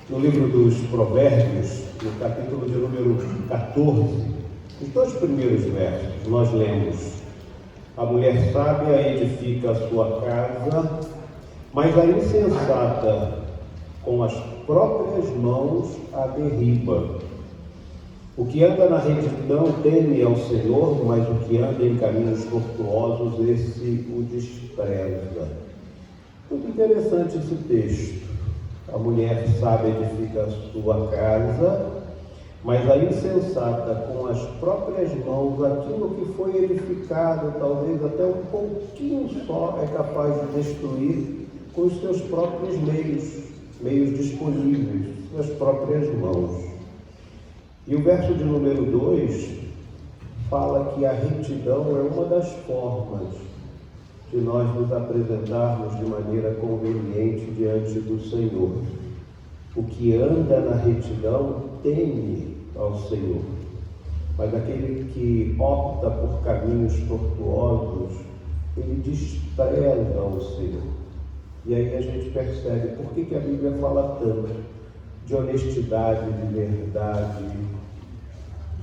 No livro dos Provérbios, no capítulo de número 14, os 2 primeiros versos, nós lemos: a mulher sábia edifica a sua casa, mas a insensata com as próprias mãos a derriba. O que anda na retidão teme ao Senhor, mas o que anda em caminhos tortuosos, esse o despreza. Muito interessante esse texto. A mulher sábia edifica a sua casa, mas a insensata com as próprias mãos, aquilo que foi edificado, talvez até um pouquinho só, é capaz de destruir com os seus próprios meios disponíveis, suas próprias mãos. E o verso de número 2 fala que a retidão é uma das formas de nós nos apresentarmos de maneira conveniente diante do Senhor. O que anda na retidão teme ao Senhor, mas aquele que opta por caminhos tortuosos, ele despreza o Senhor. E aí a gente percebe por que a Bíblia fala tanto de honestidade, de verdade,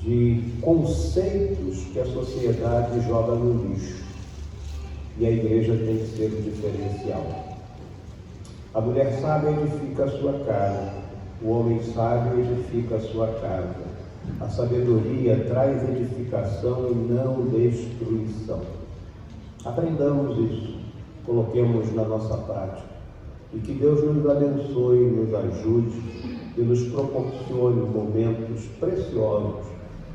de conceitos que a sociedade joga no lixo. E a igreja tem que ser o diferencial. A mulher sábia edifica a sua casa, o homem sábio edifica a sua casa. A sabedoria traz edificação e não destruição. Aprendamos isso, coloquemos na nossa prática. E que Deus nos abençoe, nos ajude e nos proporcione momentos preciosos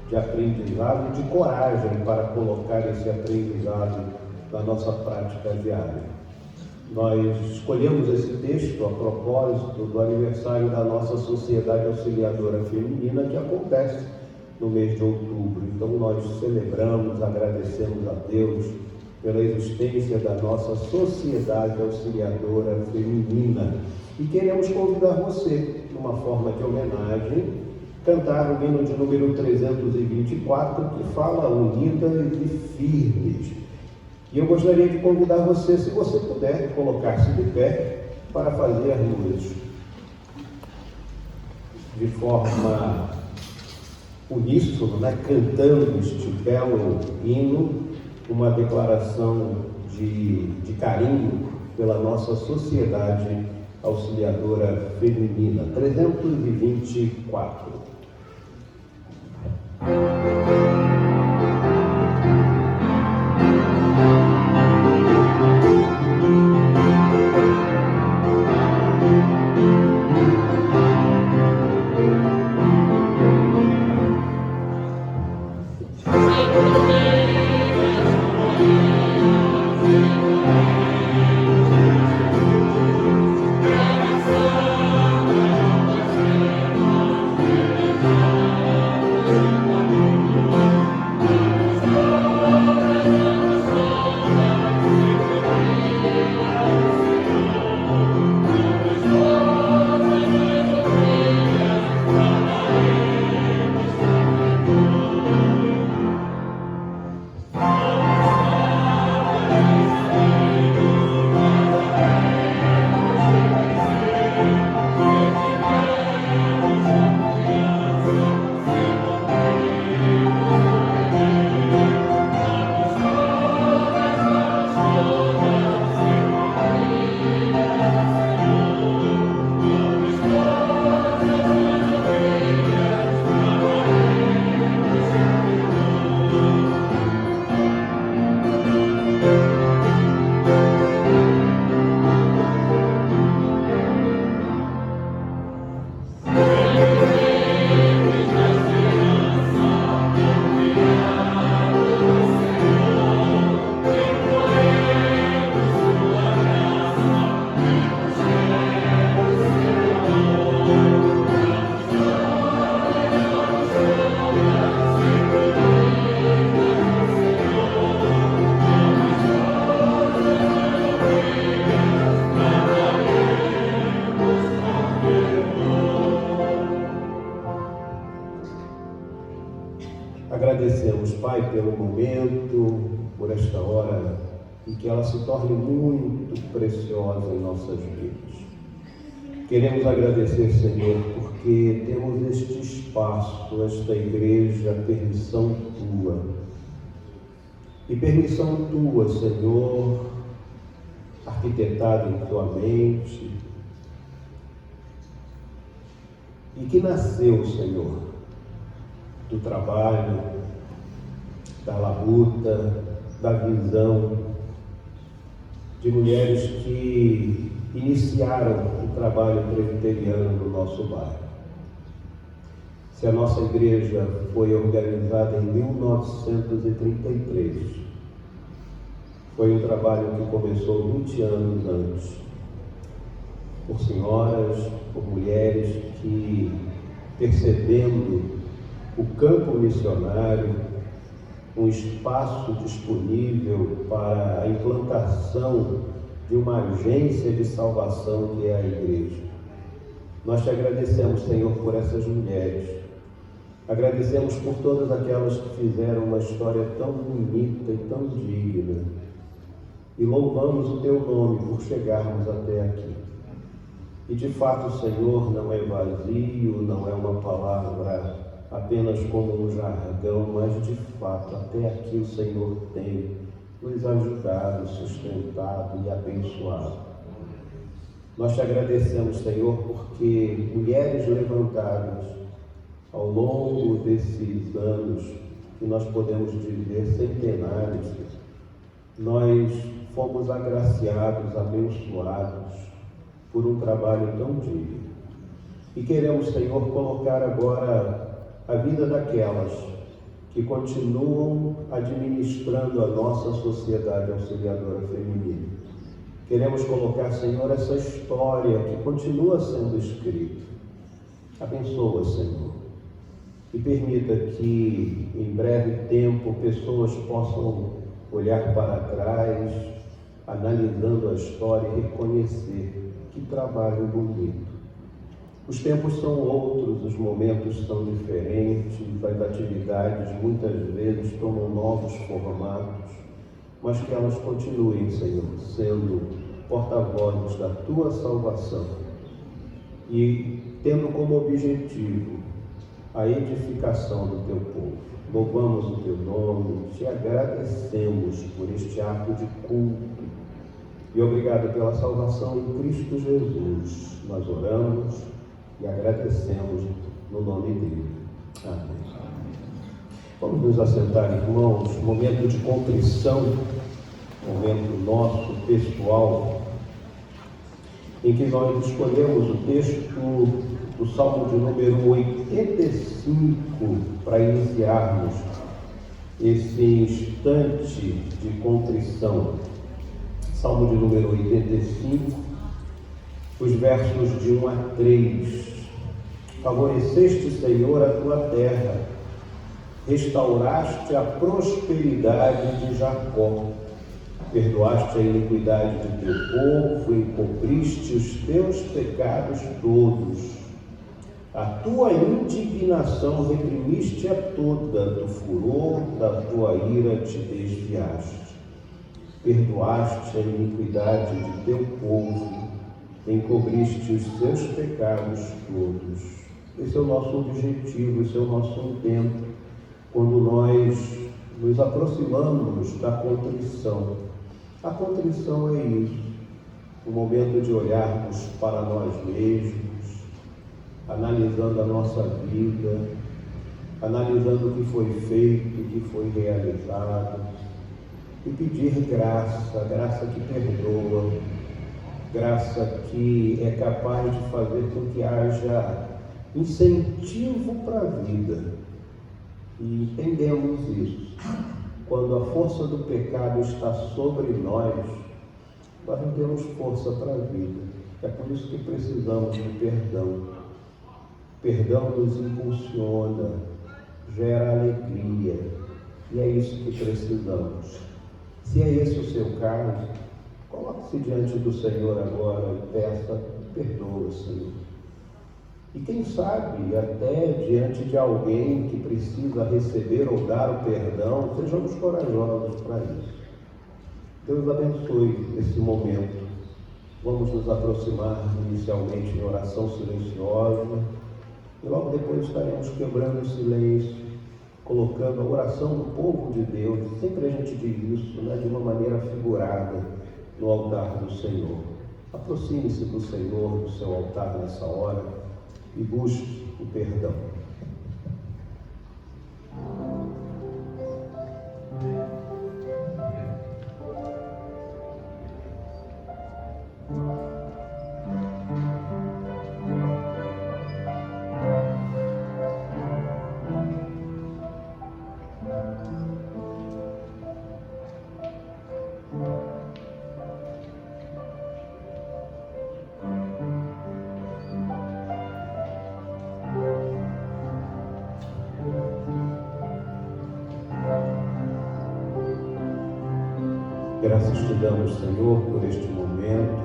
de aprendizado e de coragem para colocar esse aprendizado na nossa prática diária. Nós escolhemos esse texto a propósito do aniversário da nossa Sociedade Auxiliadora Feminina, que acontece no mês de outubro. Então nós celebramos, agradecemos a Deus pela existência da nossa Sociedade Auxiliadora Feminina. E queremos convidar você, numa forma de homenagem, cantar o hino de número 324, que fala unidas e firmes. E eu gostaria de convidar você, se você puder, colocar-se de pé para fazermos de forma uníssona, cantando este belo hino, uma declaração de carinho pela nossa Sociedade Auxiliadora Feminina. 324. Agradecemos, Pai, pelo momento, por esta hora, e que ela se torne muito preciosa em nossas vidas. Queremos agradecer, Senhor, porque temos este espaço, esta igreja, permissão Tua. E permissão Tua, Senhor, arquitetada em Tua mente, e que nasceu, Senhor, do trabalho, da labuta, da visão de mulheres que iniciaram o trabalho presbiteriano no nosso bairro. Se a nossa igreja foi organizada em 1933, foi um trabalho que começou 20 anos antes, por senhoras, por mulheres que, percebendo o campo missionário, um espaço disponível para a implantação de uma agência de salvação que é a igreja. Nós te agradecemos, Senhor, por essas mulheres. Agradecemos por todas aquelas que fizeram uma história tão bonita e tão digna. E louvamos o teu nome por chegarmos até aqui. E de fato, Senhor, não é vazio, não é uma palavra apenas como um jargão, mas de fato, até aqui o Senhor tem nos ajudado, sustentado e abençoado. Nós te agradecemos, Senhor, porque mulheres levantadas ao longo desses anos, que nós podemos dizer centenários, nós fomos agraciados, abençoados por um trabalho tão digno. E queremos, Senhor, colocar agora a vida daquelas que continuam administrando a nossa sociedade auxiliadora feminina. Queremos colocar, Senhor, essa história que continua sendo escrita. Abençoa, Senhor, e permita que em breve tempo pessoas possam olhar para trás, analisando a história e reconhecer que trabalho bonito. Os tempos são outros, os momentos são diferentes, as atividades muitas vezes tomam novos formatos, mas que elas continuem, Senhor, sendo porta-vozes da Tua salvação e tendo como objetivo a edificação do Teu povo. Louvamos o Teu nome, te agradecemos por este ato de culto e obrigado pela salvação em Cristo Jesus. Nós oramos e agradecemos no nome dele. Amém. Vamos nos assentar, irmãos, momento de contrição, momento nosso, pessoal, em que nós escolhemos o texto do Salmo de número 85 para iniciarmos esse instante de contrição. Salmo de número 85, os versos de 1 a 3. Favoreceste, Senhor, a tua terra, restauraste a prosperidade de Jacó, perdoaste a iniquidade de teu povo, encobriste os teus pecados todos. A tua indignação reprimiste a toda, do furor da tua ira te desviaste. Perdoaste a iniquidade de teu povo, encobriste os seus pecados todos. Esse é o nosso objetivo, esse é o nosso intento, quando nós nos aproximamos da contrição. A contrição é isso, o momento de olharmos para nós mesmos, analisando a nossa vida, analisando o que foi feito, o que foi realizado, e pedir graça, graça que perdoa, graça que é capaz de fazer com que haja incentivo para a vida. E entendemos isso. Quando a força do pecado está sobre nós não temos força para a vida. É por isso que precisamos de perdão. Perdão nos impulsiona, gera alegria, e é isso que precisamos. Se é esse o seu caso, coloque-se diante do Senhor agora e peça: perdoa, Senhor. E quem sabe, até diante de alguém que precisa receber ou dar o perdão, sejamos corajosos para isso. Deus abençoe esse momento. Vamos nos aproximar inicialmente em oração silenciosa, e logo depois estaremos quebrando o silêncio, colocando a oração do povo de Deus. Sempre a gente diz isso, de uma maneira figurada, no altar do Senhor. Aproxime-se do Senhor, do seu altar nessa hora, e busque o perdão. Graças te damos, Senhor, por este momento.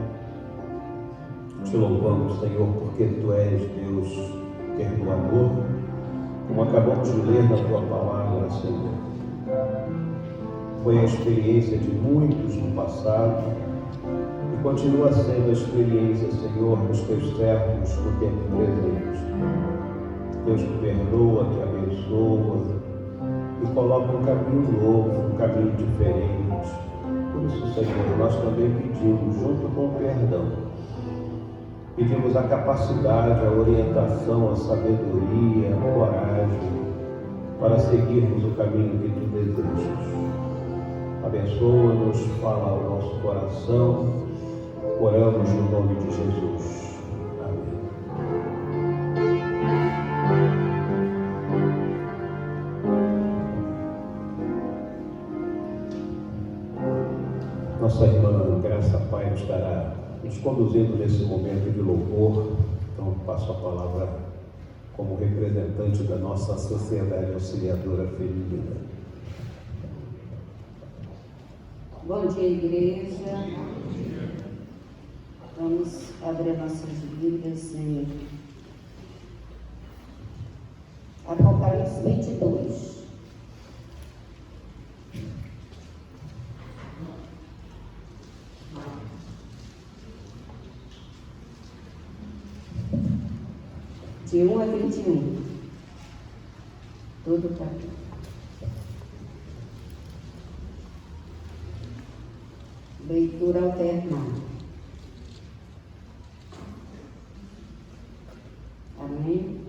Te louvamos, Senhor, porque Tu és Deus perdoador, como acabamos de ler na Tua palavra, Senhor. Foi a experiência de muitos no passado e continua sendo a experiência, Senhor, dos Teus servos no tempo presente. Deus que perdoa, que abençoa e coloca um caminho novo, um caminho diferente. Por isso, Senhor, nós também pedimos, junto com o perdão, pedimos a capacidade, a orientação, a sabedoria, a coragem para seguirmos o caminho que Tu desejas. Abençoa-nos, fala ao nosso coração, oramos no nome de Jesus. Amém. Nossa irmã Graça Pai estará nos conduzindo nesse momento de louvor. Então passo a palavra como representante da nossa Sociedade Auxiliadora Feminina. Bom dia, igreja. Vamos abrir nossas Bíblias em Apocalipse 22. De 1 a 21. Todo o capítulo. Leitura alternada. Amém?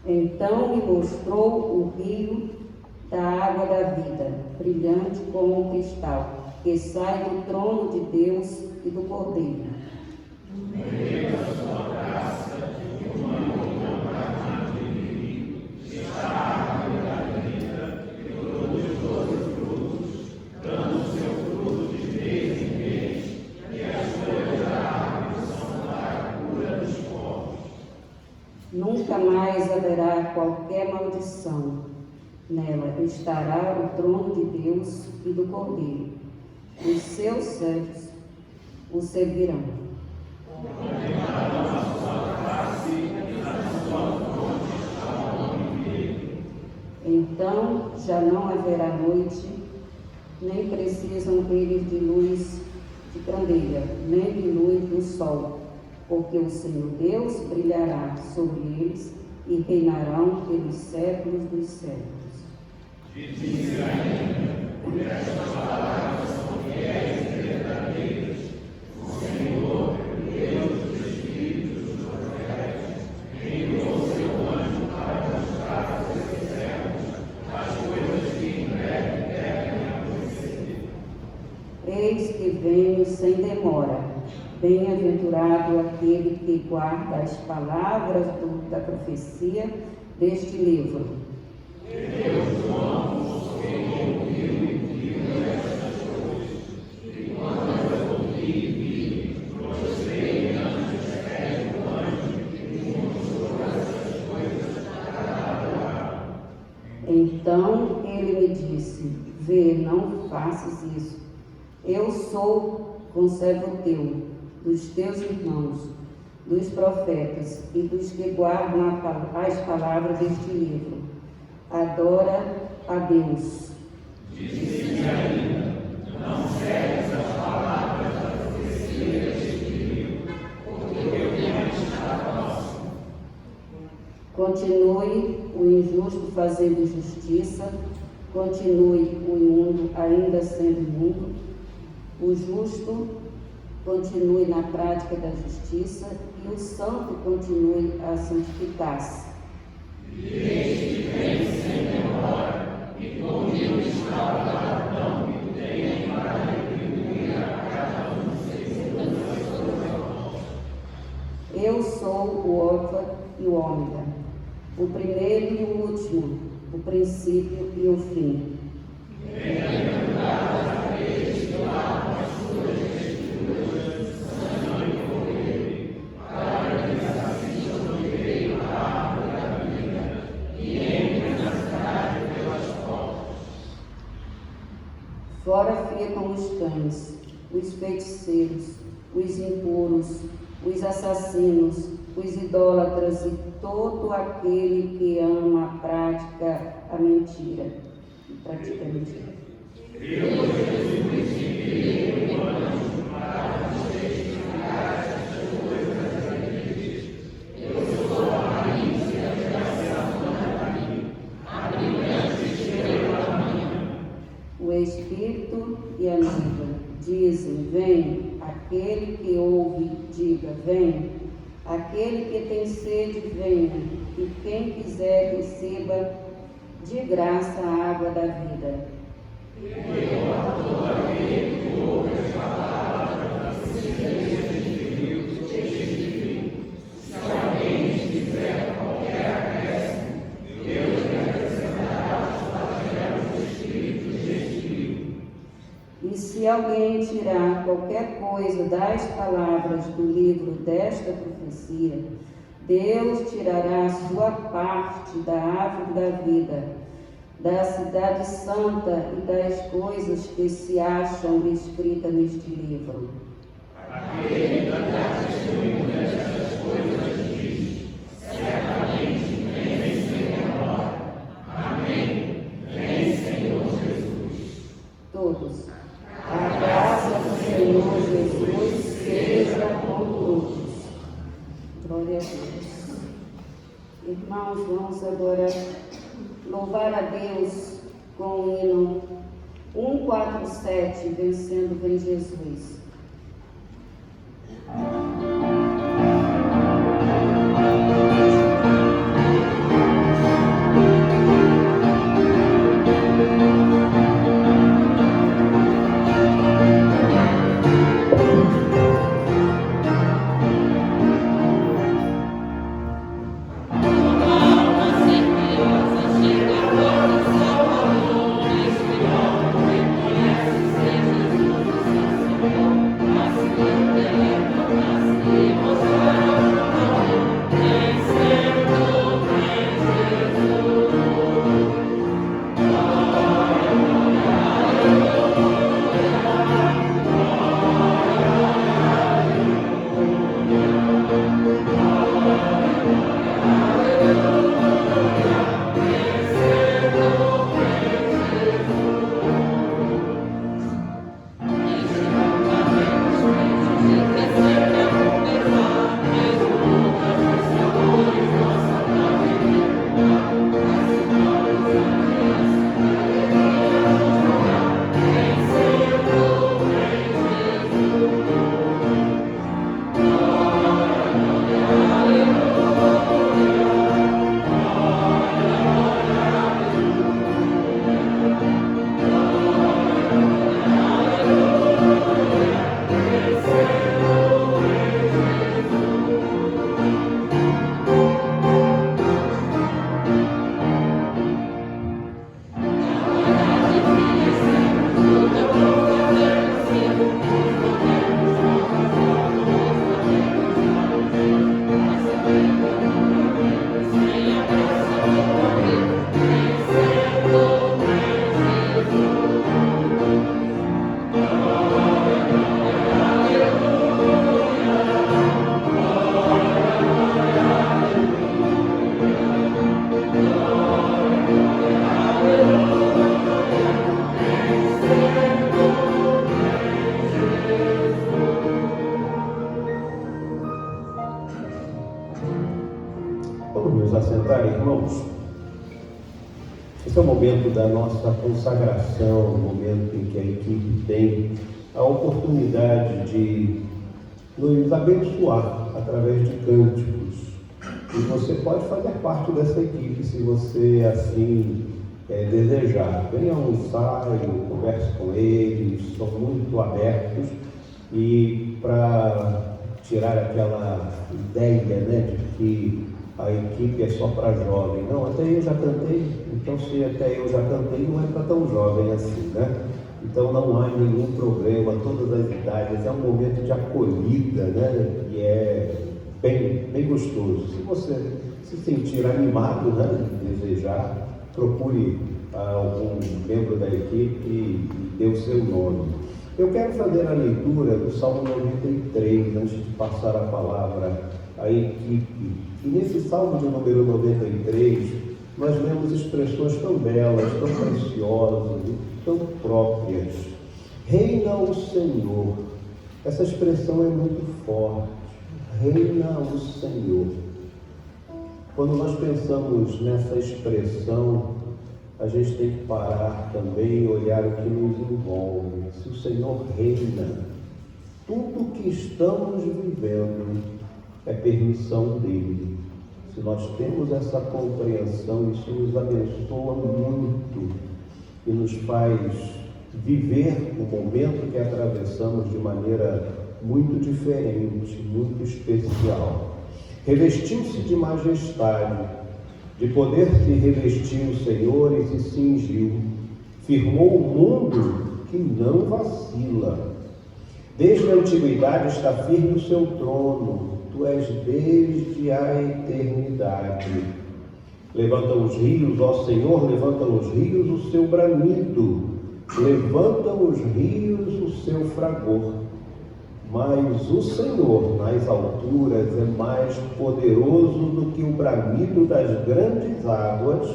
Então me mostrou o rio da água da vida, brilhante como um cristal, que sai do trono de Deus e do Cordeiro. No meio da sua graça e uma Nunca mais haverá qualquer maldição. Nela estará o trono de Deus e do Cordeiro. Os seus servos o servirão. Então já não haverá noite, nem precisam eles de luz de candeia, nem de luz do sol, porque o Senhor Deus brilhará sobre eles e reinarão pelos séculos dos séculos. Diz ainda, estas palavras são fiéis e verdadeiras. O Senhor, Deus dos espíritos dos profetas, enviou seu anjo para mostrar aos seus servos as coisas que em breve devem acontecer. Eis que venho sem demora. Bem-aventurado aquele que guarda as palavras da profecia deste livro. Deus não quem ouviu e viu estas coisas, e quando eu ouvi e vi, prostrei diante dos pés do anjo que me mostrou essas coisas para adorar. Então ele me disse: Vê, não faças isso. Eu sou conservo teu, dos teus irmãos, dos profetas e dos que guardam as palavras deste livro. Adora a Deus. Disse-me ainda: não segues as palavras da profecia deste livro, porque o teu tempo está próximo. Continue o injusto fazendo justiça, continue o imundo ainda sendo imundo, o justo continue na prática da justiça e o santo continue a santificar-se. Este vem sem demora, e comigo está o galardão que tem para retribuir a cada um segundo as suas obras. Eu sou o Alfa e o Ômega, o primeiro e o último, o princípio e o fim. Bem-aventurados aqueles que lavam as suas vestiduras, sangue e cordeiro, para que lhes assistam no direito à árvore da vida e entrem na cidade pelas portas. Fora ficam os cães, os feiticeiros, os impuros, os assassinos, os idólatras e todo aquele que ama a mentira. Pratica a mentira. Deus Jesus enviou um anjo para nos testificar estas coisas antigas. Eu sou a raiz e a geração da rainha, a brilhante estrela da manhã. O Espírito e a noiva dizem: vem. Aquele que ouve, diga: vem. Aquele que tem sede, venha. E quem quiser, receba de graça a água da vida. Eu adoro aquele que ouve as palavras da profecia deste livro. Se alguém fizer qualquer acréscimo, Deus lhe acrescentará os flagelos escritos deste livro. E se alguém tirar qualquer coisa das palavras do livro desta profecia, Deus tirará a sua parte da árvore da vida, da cidade santa e das coisas que se acham escritas neste livro. Aquele que dá testemunho destas coisas diz: certamente vem sem demora. Amém. Vem, Senhor Jesus. Todos. A graça do Senhor Jesus seja com todos. Glória a Deus. Irmãos, vamos agora louvar a Deus com o hino 147, Vencendo Vem Jesus. Mas orar, irmãos? Esse é o momento da nossa consagração, o momento em que a equipe tem a oportunidade de nos abençoar através de cânticos. E você pode fazer parte dessa equipe se você assim desejar. Venha a um ensaio, converse com eles, são muito abertos. E para tirar aquela ideia, de que a equipe é só para jovem. Não, até eu já cantei, então se até eu já cantei, não é para tão jovem assim, né? Então não há nenhum problema, todas as idades, é um momento de acolhida, né? E é bem gostoso. Se você se sentir animado, né, de desejar, procure algum membro da equipe e dê o seu nome. Eu quero fazer a leitura do Salmo 93, antes de passar a palavra à equipe. E nesse Salmo de número 93, nós vemos expressões tão belas, tão preciosas e tão próprias. Reina o Senhor. Essa expressão é muito forte. Reina o Senhor. Quando nós pensamos nessa expressão, a gente tem que parar também e olhar o que nos envolve. Se o Senhor reina, tudo que estamos vivendo é permissão dele. Se nós temos essa compreensão, isso nos abençoa muito e nos faz viver o momento que atravessamos de maneira muito diferente, muito especial. Revestiu-se de majestade, de poder se revestiu o Senhor e se cingiu, firmou o mundo que não vacila. Desde a antiguidade está firme o seu trono, tu és desde a eternidade. Levantam os rios, ó Senhor, levantam os rios o seu bramido, levantam os rios o seu fragor. Mas o Senhor nas alturas é mais poderoso do que o bramido das grandes águas,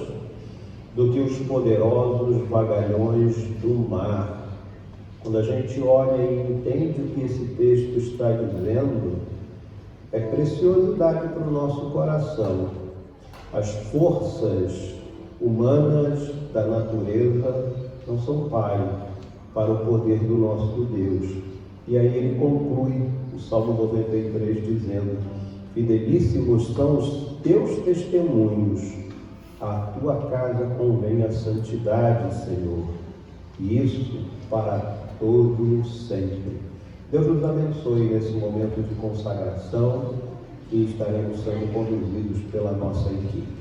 do que os poderosos vagalhões do mar. Quando a gente olha e entende o que esse texto está dizendo, é preciosidade para o nosso coração. As forças humanas da natureza não são páreo para o poder do nosso Deus. E aí ele conclui o Salmo 93 dizendo: fidelíssimos são os teus testemunhos, à tua casa convém a santidade, Senhor, e isso para todo sempre. Deus nos abençoe nesse momento de consagração e estaremos sendo conduzidos pela nossa equipe.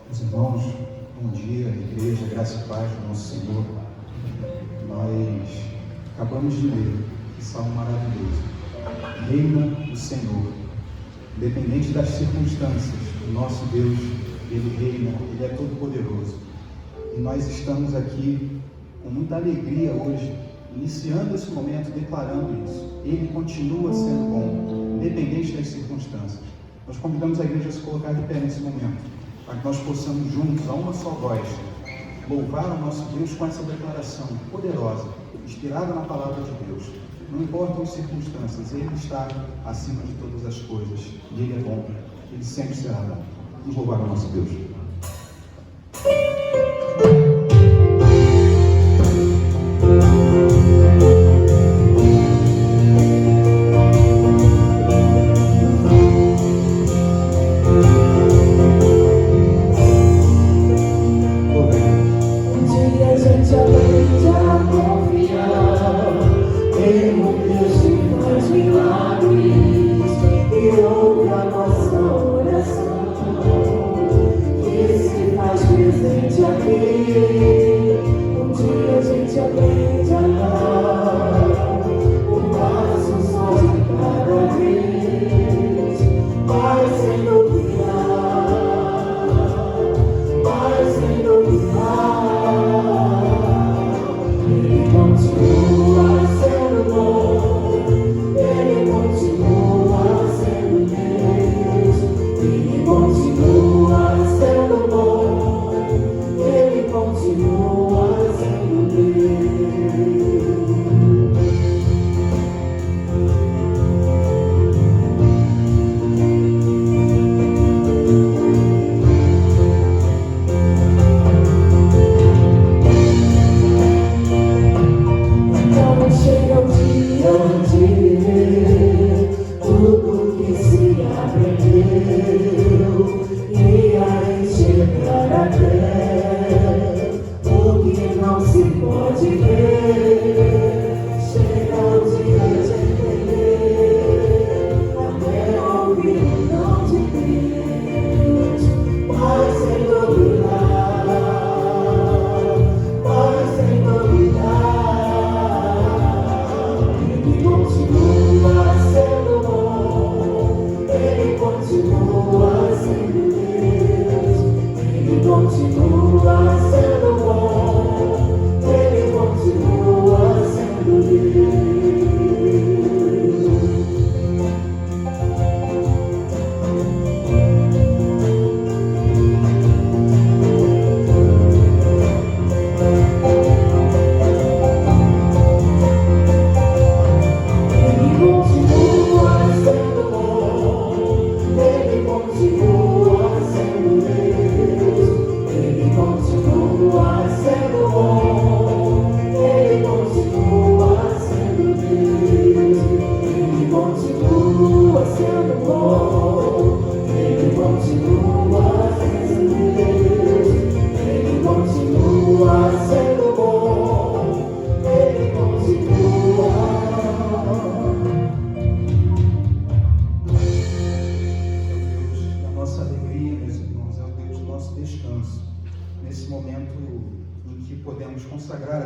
Meus irmãos, bom dia, igreja, graça e paz do nosso Senhor. Nós acabamos de ler esse salmo maravilhoso. Reina o Senhor, independente das circunstâncias, o nosso Deus, Ele reina, Ele é todo poderoso. E nós estamos aqui com muita alegria hoje, iniciando esse momento, declarando isso. Ele continua sendo bom, independente das circunstâncias. Nós convidamos a igreja a se colocar de pé nesse momento, para que nós possamos juntos, a uma só voz, louvar o nosso Deus com essa declaração poderosa, inspirada na palavra de Deus. Não importam as circunstâncias, Ele está acima de todas as coisas, e Ele é bom, Ele sempre será bom. Vamos louvar o nosso Deus. Presente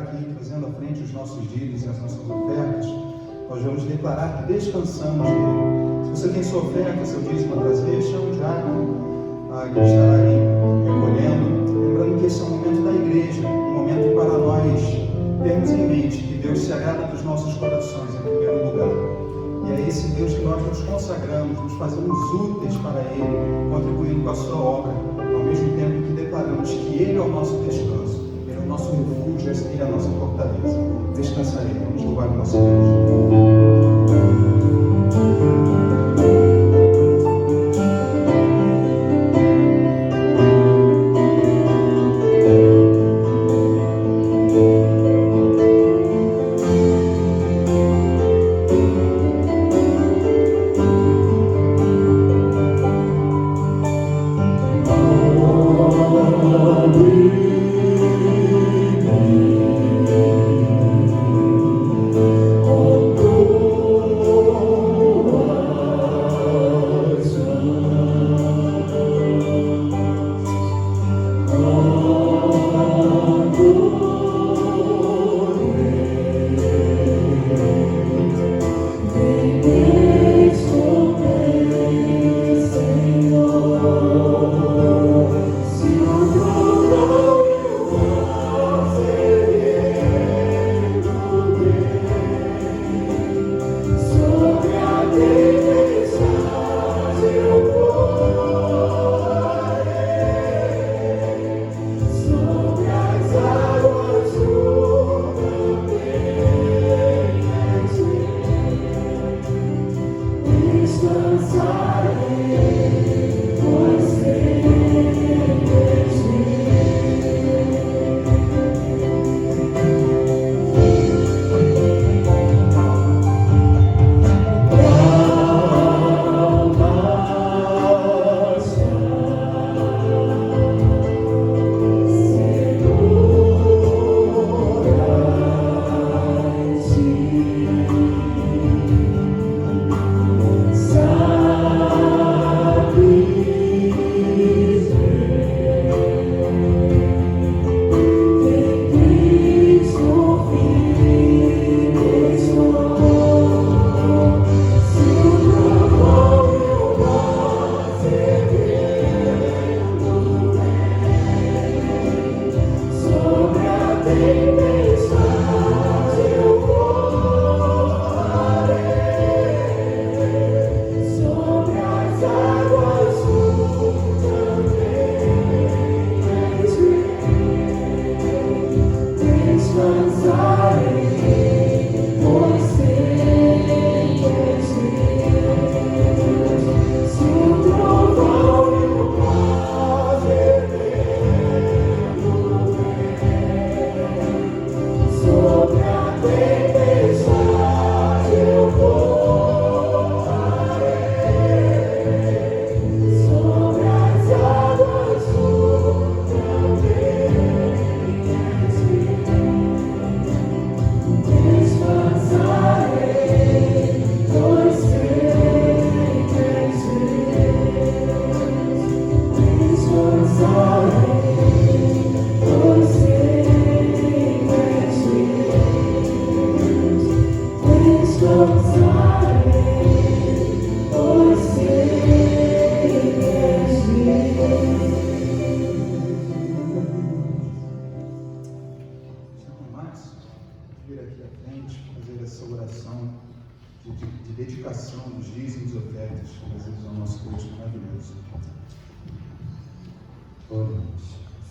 aqui trazendo à frente os nossos dízimos e as nossas ofertas, nós vamos declarar que descansamos nele. Se você tem sua oferta, seu dízimo a trazer, chama o diácono que estará aí recolhendo. Lembrando que esse é um momento da igreja, um momento para nós termos em mente que Deus se agrada dos nossos corações em primeiro lugar. E é esse Deus que nós nos consagramos, nos fazemos úteis para Ele, contribuindo com a sua obra, ao mesmo tempo que declaramos que Ele é o nosso descanso, Ele é o nosso refúgio, Ele é a nossa fortaleza. Descansarei, vamos louvar o nosso Deus.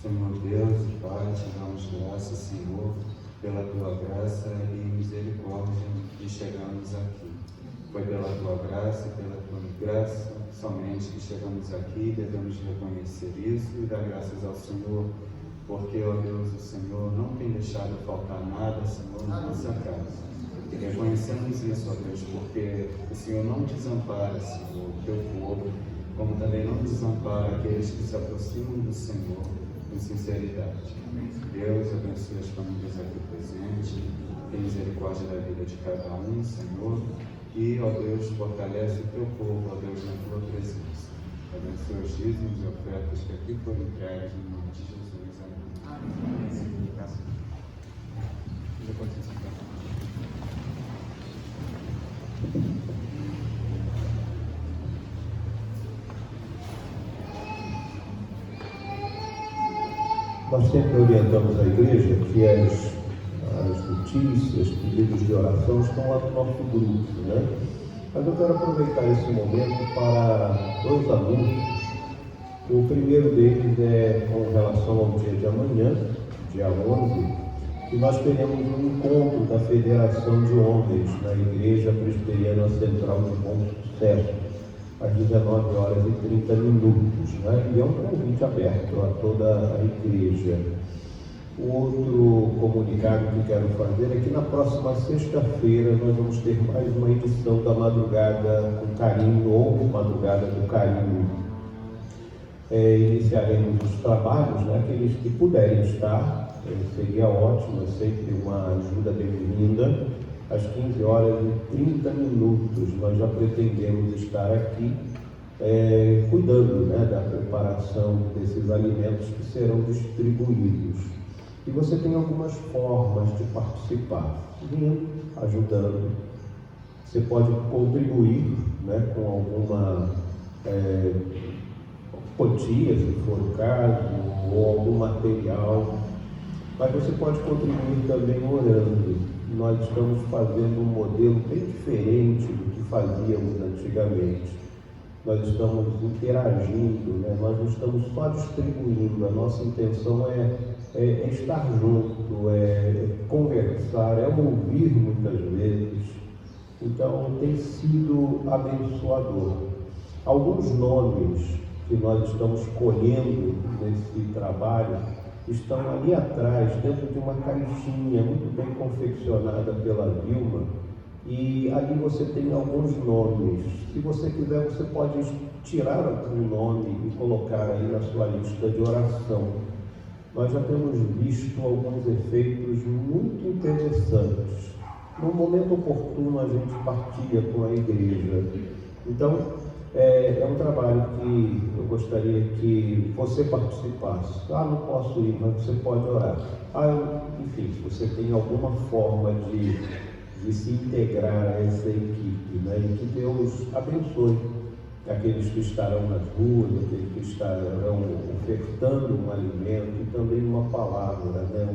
Senhor Deus e Pai, te damos graças, Senhor, pela tua graça e misericórdia de chegarmos aqui. Foi pela tua graça e pela tua graça somente que chegamos aqui, devemos reconhecer isso e dar graças ao Senhor, porque, ó Deus, o Senhor não tem deixado faltar nada, Senhor, na nossa casa. E reconhecemos isso, ó Deus, porque o Senhor não desampara, Senhor, o teu povo, como também não desampara aqueles que se aproximam do Senhor com sinceridade. Deus, abençoe as famílias aqui presentes, tem misericórdia da vida de cada um, Senhor, e, ó Deus, fortalece o teu povo, ó Deus, na tua presença. Abençoe os dízimos e ofertas que aqui foram entregues, no nome de Jesus. Amém. Nós sempre orientamos a igreja que as notícias, pedidos de oração estão lá no nosso grupo, né? Mas eu quero aproveitar esse momento para 2 anúncios. O primeiro deles é com relação ao dia de amanhã, dia 11, que nós teremos um encontro da Federação de Homens na Igreja Presbiteriana Central de Bom Sucesso, às 19h30, né? E é um convite aberto a toda a igreja. O outro comunicado que quero fazer é que na próxima sexta-feira nós vamos ter mais uma edição da Madrugada com Carinho, ou Madrugada do Carinho. Iniciaremos os trabalhos, né? Aqueles que puderem estar, seria ótimo, é sempre uma ajuda bem-vinda. Às 15h30, nós já pretendemos estar aqui cuidando, né, da preparação desses alimentos que serão distribuídos. E você tem algumas formas de participar, vindo, ajudando. Você pode contribuir, né, com alguma quantia, se for o caso, ou algum material, mas você pode contribuir também orando. Nós estamos fazendo um modelo bem diferente do que fazíamos antigamente. Nós estamos interagindo, né? Nós não estamos só distribuindo. A nossa intenção é estar junto, é conversar, é ouvir muitas vezes. Então tem sido abençoador. Alguns nomes que nós estamos colhendo nesse trabalho estão ali atrás, dentro de uma caixinha muito bem confeccionada pela Vilma, e ali você tem alguns nomes. Se você quiser, você pode tirar algum nome e colocar aí na sua lista de oração. Nós já temos visto alguns efeitos muito interessantes. No momento oportuno, a gente partilha com a igreja. Então, é um trabalho que eu gostaria que você participasse. Não posso ir, mas você pode orar. Enfim, se você tem alguma forma de se integrar a essa equipe, né? E que Deus abençoe aqueles que estarão nas ruas, aqueles que estarão ofertando um alimento e também uma palavra, né?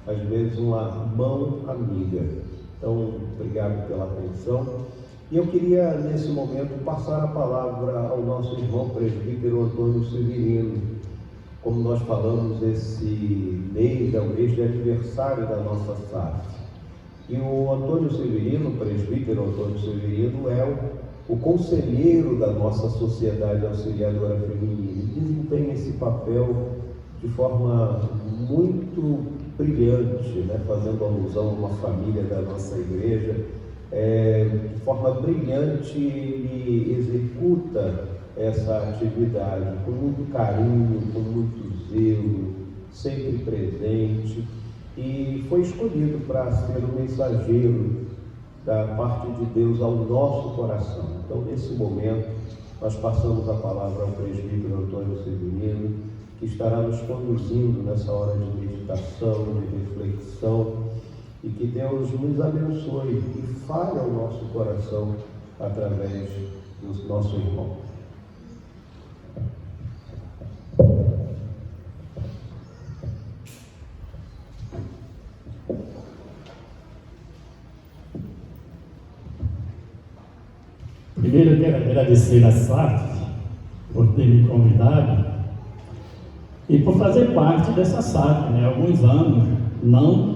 Às vezes uma mão amiga. Então, obrigado pela atenção. E eu queria, nesse momento, passar a palavra ao nosso irmão presbítero Antônio Severino. Como nós falamos, esse mês é o mês de aniversário da nossa SAF. E o Antônio Severino, o presbítero Antônio Severino, é o conselheiro da nossa Sociedade Auxiliadora Feminina. E desempenha esse papel de forma muito brilhante, né? Fazendo alusão a uma família da nossa igreja. De forma brilhante ele executa essa atividade com muito carinho, com muito zelo, sempre presente, e foi escolhido para ser o mensageiro da parte de Deus ao nosso coração. Então, nesse momento, nós passamos a palavra ao presbítero Antônio Severino, que estará nos conduzindo nessa hora de meditação, de reflexão, e que Deus nos abençoe e fale ao nosso coração através do nosso irmão. Primeiro eu quero agradecer a SAF por ter me convidado e por fazer parte dessa SAF, né? Há alguns anos, não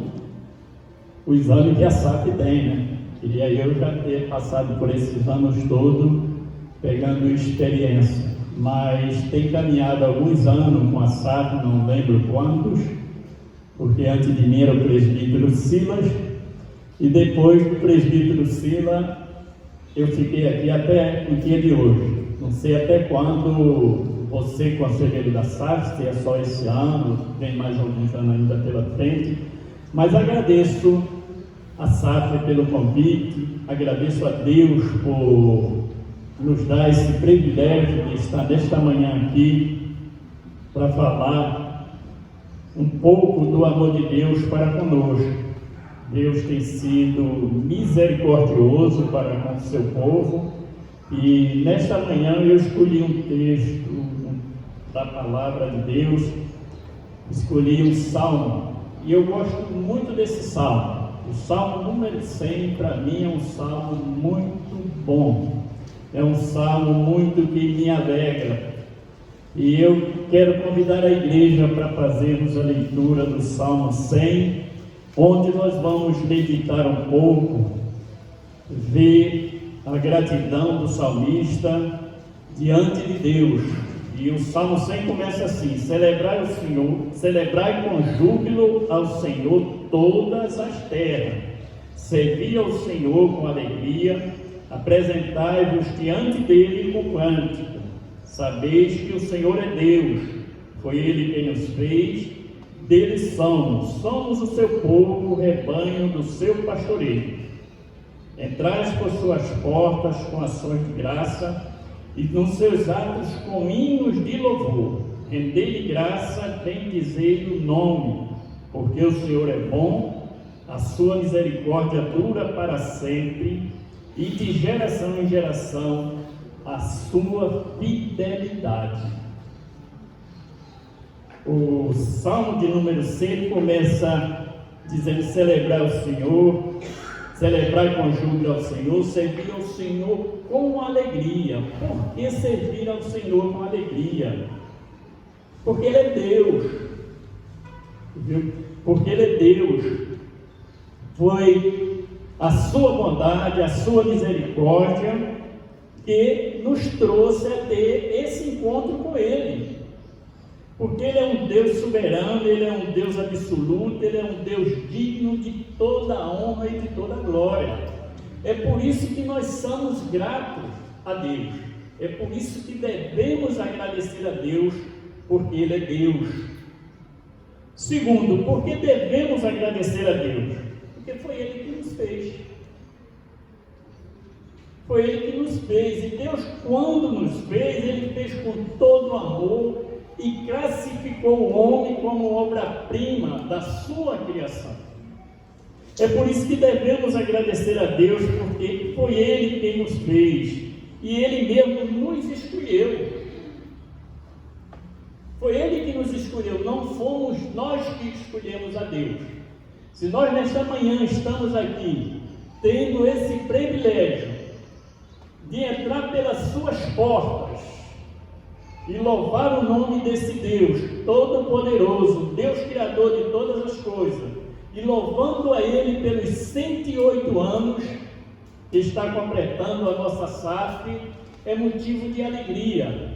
o exame que a SAF tem, né? Queria eu já ter passado por esses anos todos pegando experiência, mas tem caminhado alguns anos com a SAF, não lembro quantos, porque antes de mim era o presbítero Silas, e depois do presbítero Silas eu fiquei aqui até o dia de hoje. Não sei até quando você, conselheiro da SAF, se é só esse ano, tem mais alguns anos ainda pela frente, mas agradeço a SAF pelo convite, agradeço a Deus por nos dar esse privilégio de estar nesta manhã aqui para falar um pouco do amor de Deus para conosco. Deus tem sido misericordioso para com o seu povo, e nesta manhã eu escolhi um texto da palavra de Deus, escolhi um salmo, e eu gosto muito desse salmo. O salmo número 100, para mim, é um salmo muito bom, é um salmo muito que me alegra, e eu quero convidar a igreja para fazermos a leitura do salmo 100, onde nós vamos meditar um pouco, ver a gratidão do salmista diante de Deus. E o Salmo 100 começa assim: celebrai o Senhor, celebrai com júbilo ao Senhor todas as terras, servi ao Senhor com alegria, apresentai-vos diante dele com cântico, sabeis que o Senhor é Deus, foi ele quem nos fez, dele somos o seu povo, o rebanho do seu pastoreio. Entrais por suas portas com ações de graça, e nos seus atos com hinos de louvor. Rendei-lhe graça, bendizei o nome, porque o Senhor é bom, a sua misericórdia dura para sempre, e de geração em geração a sua fidelidade. O Salmo de número 100 começa dizendo: celebrai o Senhor, celebrai com júbilo ao Senhor, servir ao Senhor com alegria. Por que servir ao Senhor com alegria? Porque Ele é Deus, viu? Porque Ele é Deus. Foi a sua bondade, a sua misericórdia que nos trouxe a ter esse encontro com Ele. Porque Ele é um Deus soberano, Ele é um Deus absoluto, Ele é um Deus digno de toda a honra e de toda a glória. É por isso que nós somos gratos a Deus. É por isso que devemos agradecer a Deus, porque Ele é Deus. Segundo, por que devemos agradecer a Deus? Porque foi Ele que nos fez. Foi Ele que nos fez. E Deus, quando nos fez, Ele fez com todo amor e classificou o homem como obra-prima da sua criação. É por isso que devemos agradecer a Deus, porque foi Ele quem nos fez, e Ele mesmo nos escolheu. Foi Ele que nos escolheu, não fomos nós que escolhemos a Deus. Se nós nesta manhã estamos aqui, tendo esse privilégio de entrar pelas suas portas, e louvar o nome desse Deus Todo-Poderoso, Deus Criador de todas as coisas, e louvando a Ele pelos 108 anos que está completando a nossa SAF, é motivo de alegria.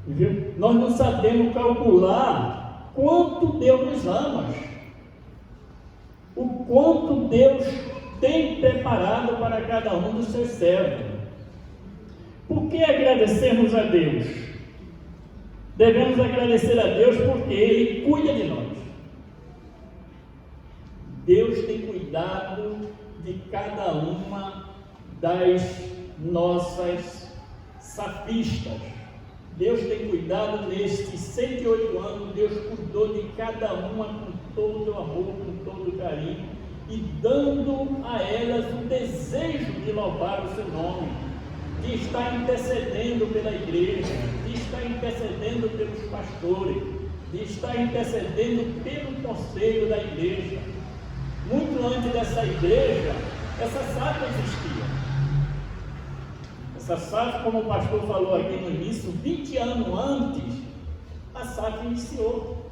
Viu? Nós não sabemos calcular quanto Deus nos ama, o quanto Deus tem preparado para cada um dos seus servos. Por que agradecermos a Deus? Devemos agradecer a Deus porque Ele cuida de nós. Deus tem cuidado de cada uma das nossas safistas. Deus tem cuidado nestes 108 anos, Deus cuidou de cada uma com todo o amor, com todo o carinho, e dando a elas o desejo de louvar o seu nome, de estar intercedendo pela igreja, de estar intercedendo pelos pastores, de estar intercedendo pelo conselho da igreja. Muito antes dessa igreja, essa SAF existia. Essa SAF, como o pastor falou aqui no início, 20 anos antes, a SAF iniciou.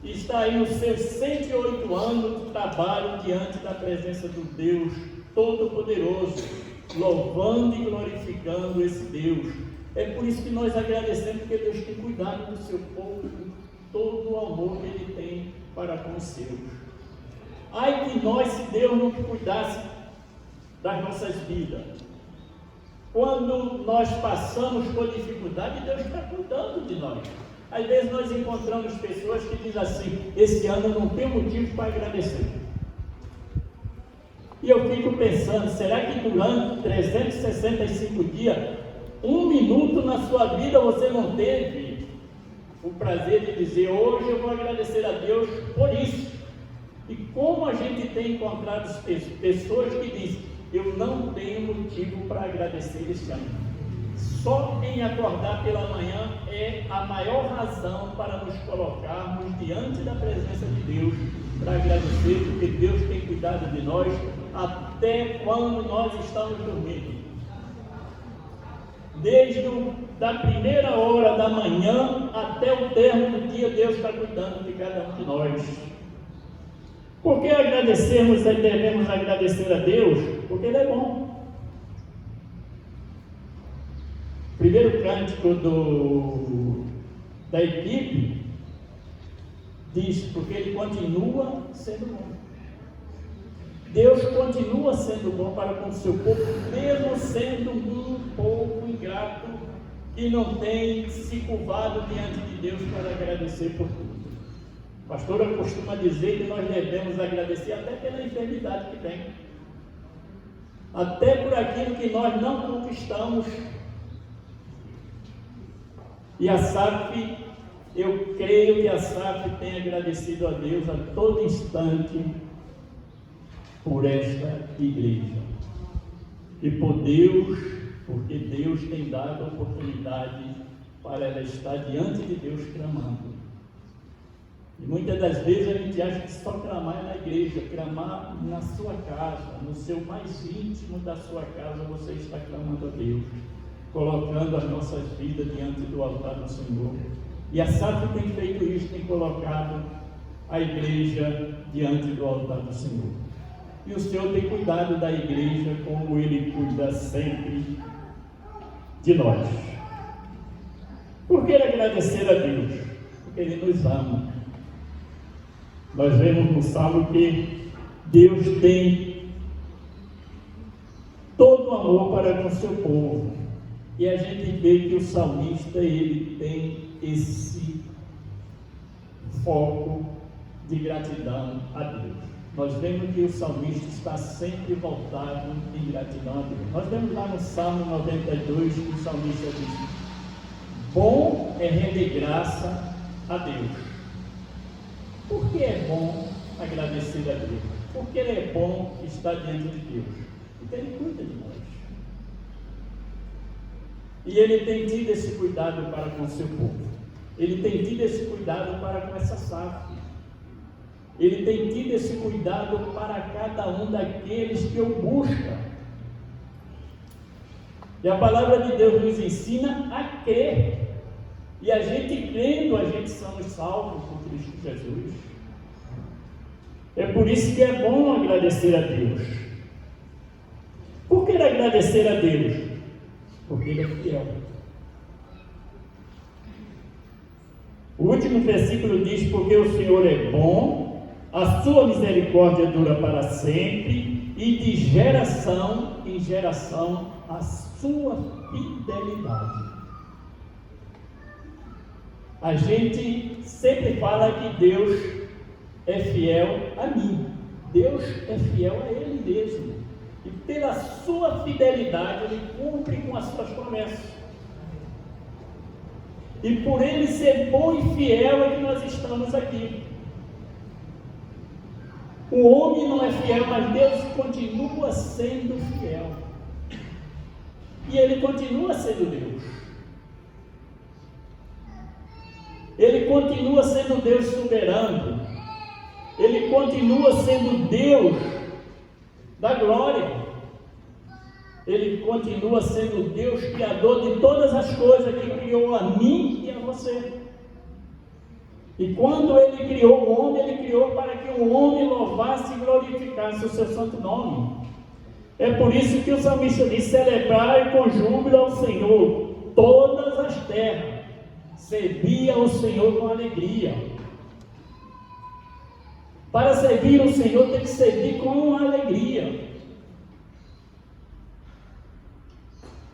E está aí nos seus 108 anos de trabalho diante da presença do Deus Todo-Poderoso, louvando e glorificando esse Deus. É por isso que nós agradecemos, porque Deus tem cuidado do seu povo, com todo o amor que Ele tem para com os seus. Ai de nós se Deus não cuidasse das nossas vidas. Quando nós passamos por dificuldade, Deus está cuidando de nós. Às vezes nós encontramos pessoas que dizem assim: esse ano eu não tenho motivo para agradecer. E eu fico pensando, será que durante 365 dias, um minuto na sua vida você não teve o prazer de dizer: hoje eu vou agradecer a Deus por isso? E como a gente tem encontrado pessoas que dizem: eu não tenho motivo para agradecer este ano. Só em acordar pela manhã é a maior razão para nos colocarmos diante da presença de Deus, para agradecer, porque Deus tem cuidado de nós até quando nós estamos dormindo. Desde da primeira hora da manhã até o término do dia, Deus está cuidando de cada um de nós. Por que agradecermos e devemos agradecer a Deus? Porque Ele é bom. O primeiro cântico da equipe diz: porque Ele continua sendo bom. Deus continua sendo bom para com o seu povo, mesmo sendo um povo ingrato que não tem se curvado diante de Deus para agradecer por tudo. A pastora costuma dizer que nós devemos agradecer até pela enfermidade que tem, até por aquilo que nós não conquistamos. E a SAF, eu creio que a SAF tem agradecido a Deus a todo instante por esta igreja e por Deus, porque Deus tem dado a oportunidade para ela estar diante de Deus clamando. E muitas das vezes a gente acha que só clamar é na igreja, clamar na sua casa, no seu mais íntimo da sua casa, você está clamando a Deus, colocando as nossas vidas diante do altar do Senhor. E a SAF tem feito isso, tem colocado a igreja diante do altar do Senhor. E o Senhor tem cuidado da igreja como Ele cuida sempre de nós. Por que agradecer a Deus? Porque Ele nos ama. Nós vemos no Salmo que Deus tem todo o amor para com o seu povo. E a gente vê que o salmista, ele tem esse foco de gratidão a Deus. Nós vemos que o salmista está sempre voltado em gratidão a Deus. Nós vemos lá no Salmo 92 que o salmista diz: bom é render graça a Deus. Por que é bom agradecer a Deus? Porque Ele é bom estar diante de Deus. Porque Ele cuida de nós. E Ele tem tido esse cuidado para com o seu povo. Ele tem tido esse cuidado para com essa SAF. Ele tem tido esse cuidado para cada um daqueles que o buscam. E a palavra de Deus nos ensina a crer. E a gente crendo, a gente somos salvos por Cristo Jesus. É por isso que é bom agradecer a Deus. Por que agradecer a Deus? Porque Ele é fiel. O último versículo diz: porque o Senhor é bom, a sua misericórdia dura para sempre, e de geração em geração a sua fidelidade. A gente sempre fala que Deus é fiel a mim. Deus é fiel a Ele mesmo. E pela sua fidelidade, Ele cumpre com as suas promessas. E por Ele ser bom e fiel é que nós estamos aqui. O homem não é fiel, mas Deus continua sendo fiel. E Ele continua sendo Deus. Ele continua sendo Deus soberano. Ele continua sendo Deus da glória. Ele continua sendo Deus criador de todas as coisas, que criou a mim e a você. E quando Ele criou o homem, Ele criou para que o homem louvasse e glorificasse o seu santo nome. É por isso que o salmista diz: celebrai com júbilo ao Senhor todas as terras. Servir ao Senhor com alegria. Para servir o Senhor tem que servir com alegria.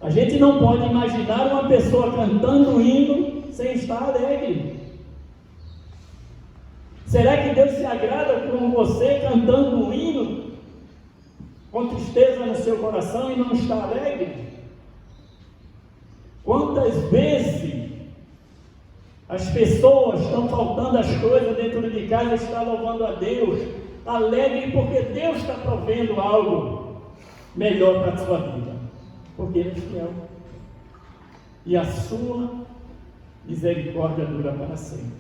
A gente não pode imaginar uma pessoa cantando um hino sem estar alegre. Será que Deus se agrada com você cantando um hino com tristeza no seu coração e não está alegre? Quantas vezes as pessoas estão faltando as coisas dentro de casa e estão louvando a Deus, Alegre porque Deus está provendo algo melhor para a sua vida. Porque Ele é fiel. E a sua misericórdia dura para sempre.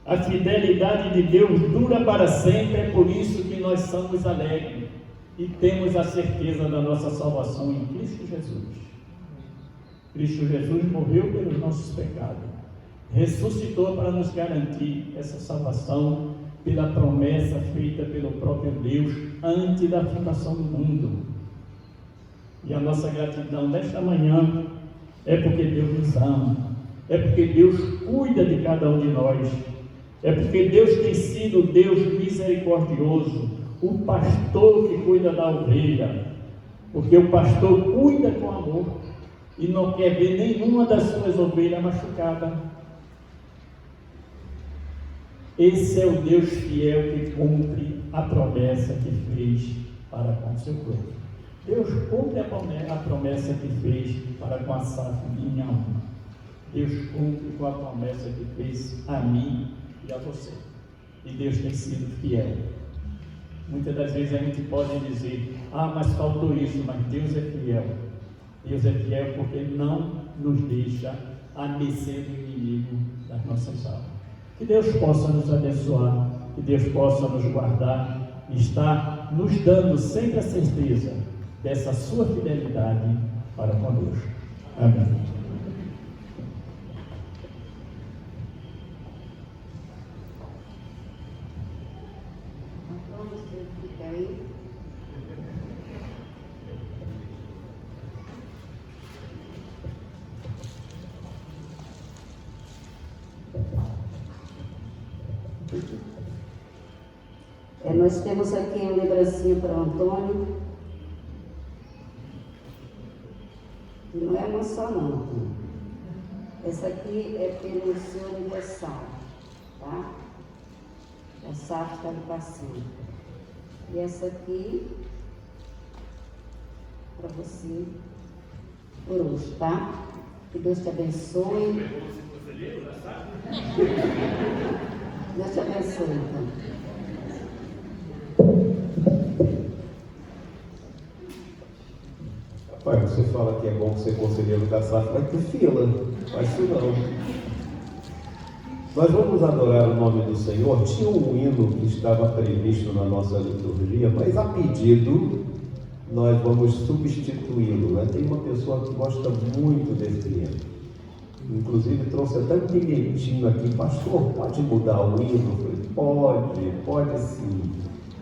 A fidelidade de Deus dura para sempre, é por isso que nós somos alegres e temos a certeza da nossa salvação em Cristo Jesus. Cristo Jesus morreu pelos nossos pecados, ressuscitou para nos garantir essa salvação pela promessa feita pelo próprio Deus antes da fundação do mundo. E a nossa gratidão nesta manhã é porque Deus nos ama, é porque Deus cuida de cada um de nós, é porque Deus tem sido Deus misericordioso, o pastor que cuida da ovelha, porque o pastor cuida com amor e não quer ver nenhuma das suas ovelhas machucada. Esse é o Deus fiel que cumpre a promessa que fez para com o seu povo. Deus cumpre a promessa que fez para com a Saf, minha alma. Deus cumpre com a promessa que fez a mim e a você. E Deus tem sido fiel. Muitas das vezes a gente pode dizer, mas faltou isso, mas Deus é fiel. Deus é fiel porque não nos deixa a mercê do inimigo das nossas almas. Que Deus possa nos abençoar, que Deus possa nos guardar e está nos dando sempre a certeza dessa sua fidelidade para conosco. Amém. Nós temos aqui um lembrancinho para o Antônio. Não é uma só não. Essa aqui é pelo seu aniversário, tá? A Saf está lhe passando. E essa aqui para você por hoje, tá? Que Deus te abençoe. Deus te abençoe, então. Pai, você fala que é bom ser conselheiro da Saf, vai ter fila, faz isso não. Nós vamos adorar o nome do Senhor. Tinha um hino que estava previsto na nossa liturgia, mas a pedido nós vamos substituí-lo, né? Tem uma pessoa que gosta muito desse hino, inclusive trouxe até um bilhetinho aqui, pastor, pode mudar o hino? Eu falei, pode sim.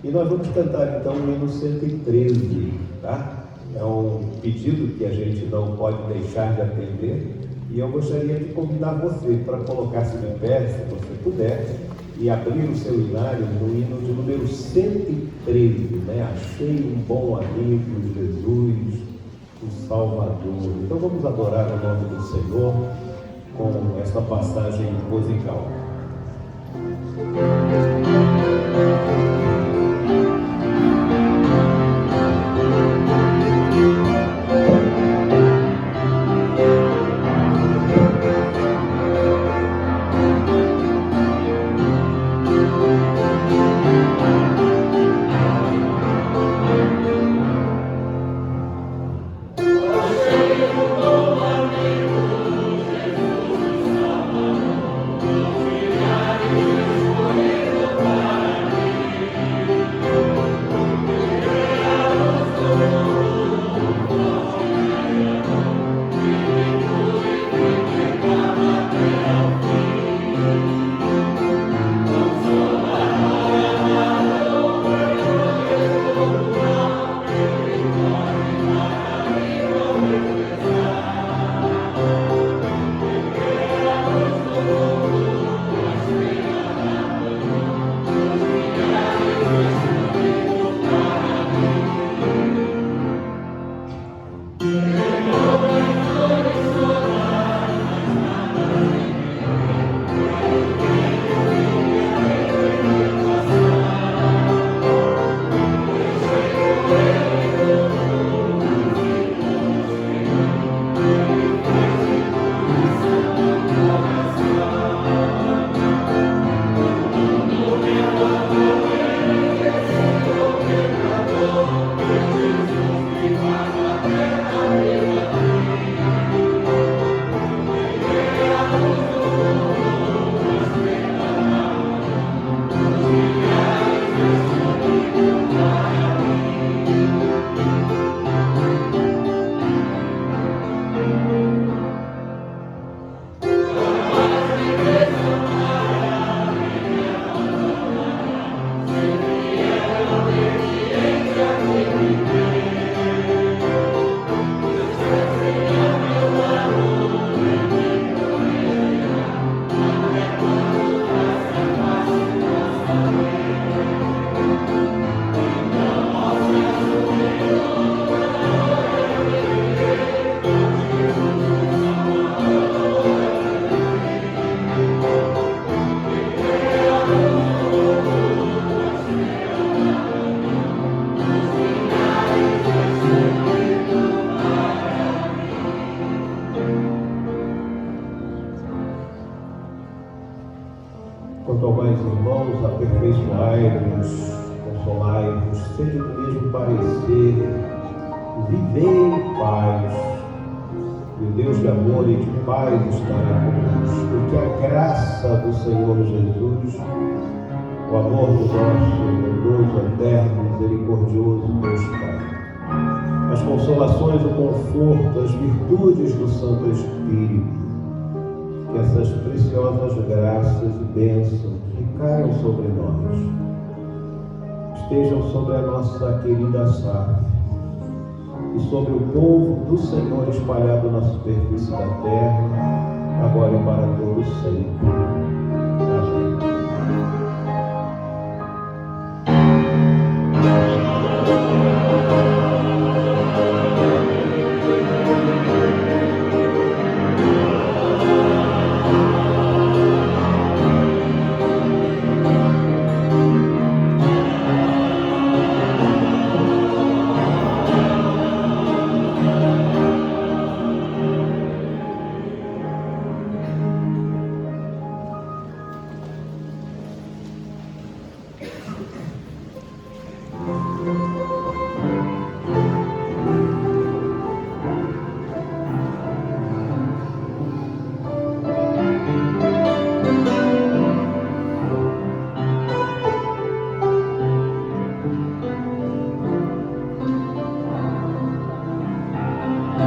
E nós vamos cantar então o hino 113, tá? É um pedido que a gente não pode deixar de atender, e eu gostaria de convidar você para colocar-se de pé, se você puder, e abrir o seu hinário no hino de número 113, né? Achei um bom amigo, Jesus, o Salvador. Então vamos adorar o nome do Senhor com esta passagem musical. parecer, viver em paz. E o Deus de amor e de paz estará conosco. E que a graça do Senhor Jesus, o amor do nosso bondoso, eterno, misericordioso Deus Pai, as consolações, o conforto, as virtudes do Santo Espírito, que essas preciosas graças e bênçãos recaiam sobre nós, estejam sobre a nossa querida SAF e sobre o povo do Senhor espalhado na superfície da terra, agora e para todo sempre.